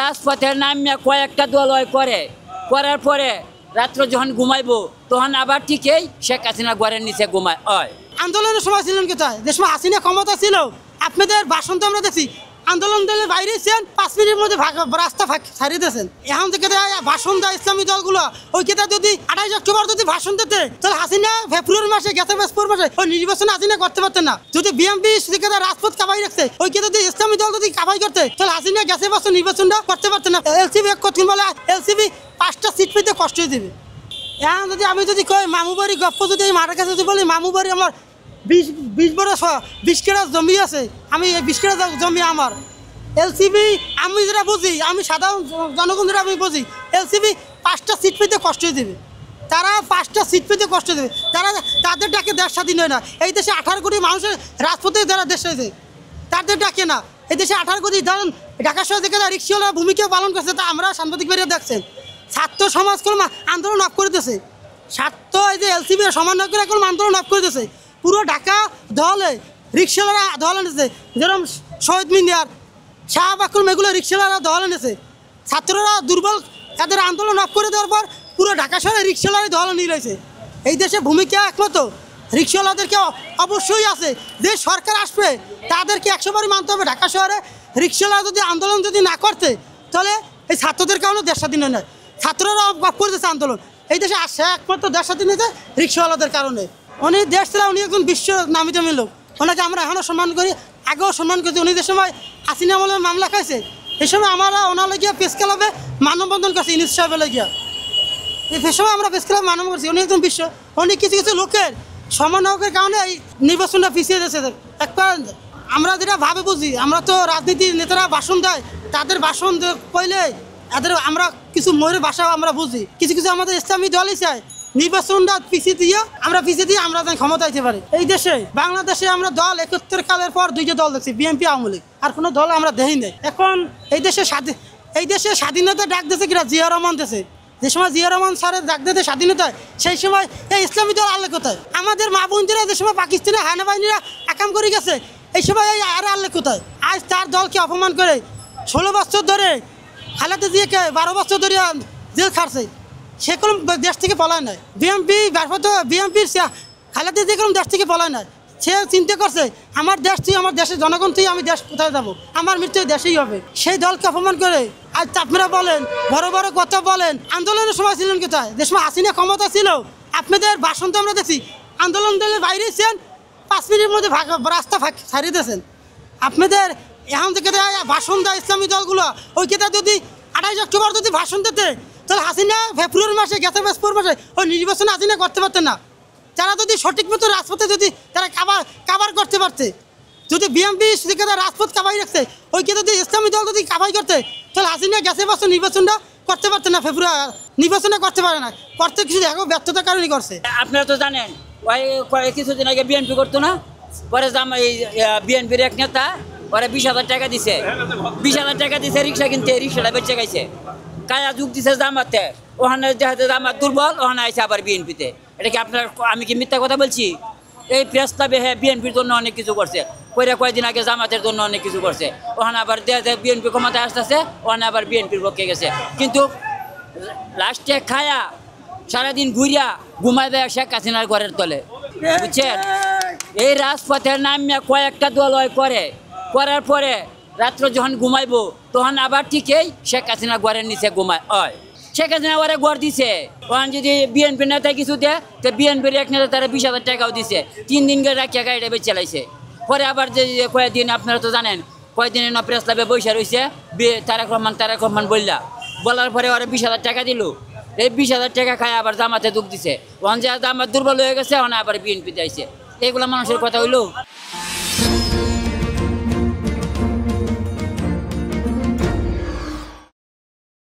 রাজপথের নামিয়া কয়েকটা দল করার পরে রাত্র যখন ঘুমাইবো তখন আবার ঠিকই শেখ হাসিনা ঘরের নিচে ঘুমায় হয়। আন্দোলনের সময় ছিলেন কোথায়? যে সময় হাসিনা ক্ষমতা ছিল আপনাদের ভাষণ তো আমরা দেখছি, আন্দোলন দলের বাইরে ছিলেন 5 মিনিটের মধ্যে রাস্তা ছাড়িয়ে দিয়েছেন। এখন থেকে ভাষণ দেয় ইসলামী দলগুলো, ওই কেতা যদি 28 অক্টোবর যদি ভাষণ দিতে তাহলে হাসিনা ফেব্রুয়ারি মাসে গেছে মাসে ওই নির্বাচন হাসিনা করতে পারতেন না। যদি বিএনপি রাজপথ কাবাই রাখছে, ওই কেতা যদি ইসলামী দল যদি কাবাই করতে তাহলে হাসিনা গেছে বছর নির্বাচনটা করতে পারতেন না। এলসিবি কঠিন বলে এলসিবি 5টা সিট পেতে কষ্ট হয়ে দেবে। এখন যদি আমি যদি কই মামুবাড়ি গপ্প যদি মারের কাছে যদি বলি মামুবাড়ি আমার 20 বড় 20 কেটা জমি আছে, আমি এই 20 কেটা জমি আমার। এলসিবি আমি যেটা বুঝি, আমি সাধারণ জনগণ যেটা আমি বুঝি, এলসিবি 5টা সিট পেতে কষ্ট হয়ে দেবে। তারা 5টা সিট পেতে কষ্ট দেবে, তাদের ডাকে দেশ স্বাধীন হয় না। এই দেশে 18 কোটি মানুষের রাজপথে যারা দেশ হয়েছে তাদের ডাকে না। এই দেশে 18 কোটি ধরেন ঢাকা শহর থেকে রিক্সাওয়ালা ভূমিকা পালন করছে, তা আমরা সাংবাদিক বেরিয়ে দেখছেন। ছাত্র সমাজ কলম আন্দোলন অফ করে দিয়েছে, ছাত্র এই যে এলসিবি সমন্বয় করে এখন আন্দোলন অফ করে দিয়েছে। পুরো ঢাকা দলে রিক্সাওয়ালারা দল এনেছে, যেরকম শহীদ মিনার শাহবাকুল এগুলো রিক্সাওয়ালারা দল এনেছে। ছাত্ররা দুর্বল, তাদের আন্দোলন অফ করে দেওয়ার পর পুরো ঢাকা শহরে রিক্সাওয়ালারই দল নিয়ে রয়েছে। এই দেশে ভূমিকা একমত রিক্সাওয়ালাদেরকে অবশ্যই আছে, যে সরকার আসবে তাদেরকে 100বারই মানতে হবে। ঢাকা শহরে রিক্সাওয়ালা যদি আন্দোলন যদি না করতে তাহলে এই ছাত্রদের কারণে দেশ স্বাধীন হয় না। ছাত্ররা অফ করে দিয়েছে আন্দোলন, এই দেশে আসে একমাত্র দেশ স্বাধীন হয়েছে রিক্সাওয়ালাদের কারণে। উনি দেশ ছাড়া উনি একজন বিশ্ব নামি দামি লোক, ওনাকে আমরা এখনও সম্মান করি, আগেও সম্মান করছি। উনি যে সময় হাসিনা আমলের মামলা খাইছে এই সময় আমরা ওনার লাগিয়া প্রেস ক্লাবে মানববন্ধন করছি, ইউনিস সাহেবের লাগিয়া। এই সময় আমরা প্রেস ক্লাবে মানব করছি। উনি একজন বিশ্ব, উনি কিছু কিছু লোকের সমন্বয়কের কারণে এই নির্বাচনটা পিছিয়ে দিয়েছে। একটা আমরা যেটা ভাবে বুঝি, আমরা তো রাজনীতির নেতারা ভাষণ দেয়, তাদের ভাষণ কইলে এদের আমরা কিছু ময়ূরের ভাষা আমরা বুঝি। কিছু কিছু আমাদের ইসলামী দলই চায় নির্বাচনটা পিছিয়ে দিয়ে আমরা ক্ষমতা দিতে পারি। এই দেশে বাংলাদেশে আমরা দল 71 কালের পর 2টা দল দেখছি, বিএনপি আওয়ামী লীগ, আর কোনো দল আমরা দেখি নাই। এখন এই দেশে স্বাধীনতা ডাক দিয়েছে কিনা জিয়া রহমান দেশে, যে সময় জিয়া রহমান স্যারের ডাক দিতে স্বাধীনতায়, সেই সময় এই ইসলামী দল আল্লে কোথায়? আমাদের মা বোনরা যে সময় পাকিস্তানে হানা বাহিনীরা আকাম করে গেছে এই সময় এই আর আল্লে কোথায়? আজ তার দলকে অপমান করে 16 বছর ধরে খালেদা জিয়াকে 12 বছর ধরে জেল খাটছে, সে কোনো দেশ থেকে পলায় নাই। বিএনপির খালেদা জিয়া কোনো দেশ থেকে পলায় নাই। সে চিন্তা করছে আমার দেশ তুই, আমার দেশের জনগণ তুই, আমি দেশ কোথায় যাবো, আমার মৃত্যু দেশেই হবে। সেই দলকে অপমান করে আজ আপনারা বলেন, বড় বড় কথা বলেন। আন্দোলনের সময় ছিলেন কোথায়? যে সময় হাসিনা ক্ষমতা ছিল আপনাদের ভাষণ তো আমরা দেখছি, আন্দোলন দলের বাইরে ছিলেন 5 মিনিটের মধ্যে রাস্তা ছাড়িয়ে দিয়েছেন। আপনাদের এখন থেকে ভাষণ দেয় ইসলামী দলগুলো, ওই কেতা যদি 28 অক্টোবর যদি ভাষণ দিতে তাহলে হাসিনা ফেব্রুয়ারি মাসে গেছে মাসে ওই নির্বাচন হাসিনা করতে পারতেন না। তারা যদি সঠিক মতো রাজপথে যদি তারা কাবার করতে পারতে, যদি বিএনপি রাজপথ কাবাই রাখছে, ওই কেতা যদি ইসলামী দল যদি কাবাই করতে তাহলে হাসিনা গেছে বছর নির্বাচনটা করতে পারতেন না। ফেব্রুয়ারি নির্বাচনটা করতে পারে না, করতে কিছু দেখো ব্যর্থতার কারণেই করছে। আপনারা তো জানেন ওই কিছুদিন আগে বিএনপি করতো না, পরে এই বিএনপির এক নেতা ওরা 20,000 টাকা দিছে, 20,000 টাকা দিছে রিক্সা কিনতে, রিক্সাটা বেঁচে গেছে। কায়া যুগ দিছে জামাতে, ওখানে দেখাতে জামাত দুর্বল, ওখানে আছে আবার বিএনপিতে। এটা কি আপনার, আমি কি মিথ্যা কথা বলছি? এই প্রস্তাবে হ্যাঁ বিএনপির জন্য অনেক কিছু করছে, কয়েকদিন আগে জামাতের জন্য অনেক কিছু করছে, ওখানে আবার বিএনপি ক্ষমতায় আসতেছে, ওখানে আবার বিএনপির পক্ষে গেছে। কিন্তু লাস্টে খায়া সারাদিন ঘুরিয়া ঘুমাই দেয় শেখ হাসিনার ঘরের তলে, বুঝছেন? এই রাজপথের নামিয়া কয়েকটা দল করার পরে রাত্র যখন ঘুমাইবো তখন আবার ঠিকই শেখ হাসিনা ঘরের নিচে ঘুমায় হয়। শেখ হাসিনা ওরা ঘর দিছে, ওখানে যদি বিএনপির নেতা কিছু দেয় তো বিএনপির এক নেতা তারা 20,000 টাকাও দিছে, 3 দিন রাখিয়া গাড়িটা বেঁচে চালাইছে। পরে আবার যে কয়েকদিন আপনারা তো জানেন কয়েকদিন প্রেস ক্লাবে বসে রয়েছে তারেক রহমান বলার পরে ওরা 20,000 টাকা দিল। এই 20,000 টাকা খায় আবার জামাতে দুঃখ দিছে, ওখানে যে জামাত দুর্বল হয়ে গেছে, ওখানে আবার বিএনপি দিয়েছে। এইগুলো মানুষের কথা হইলো।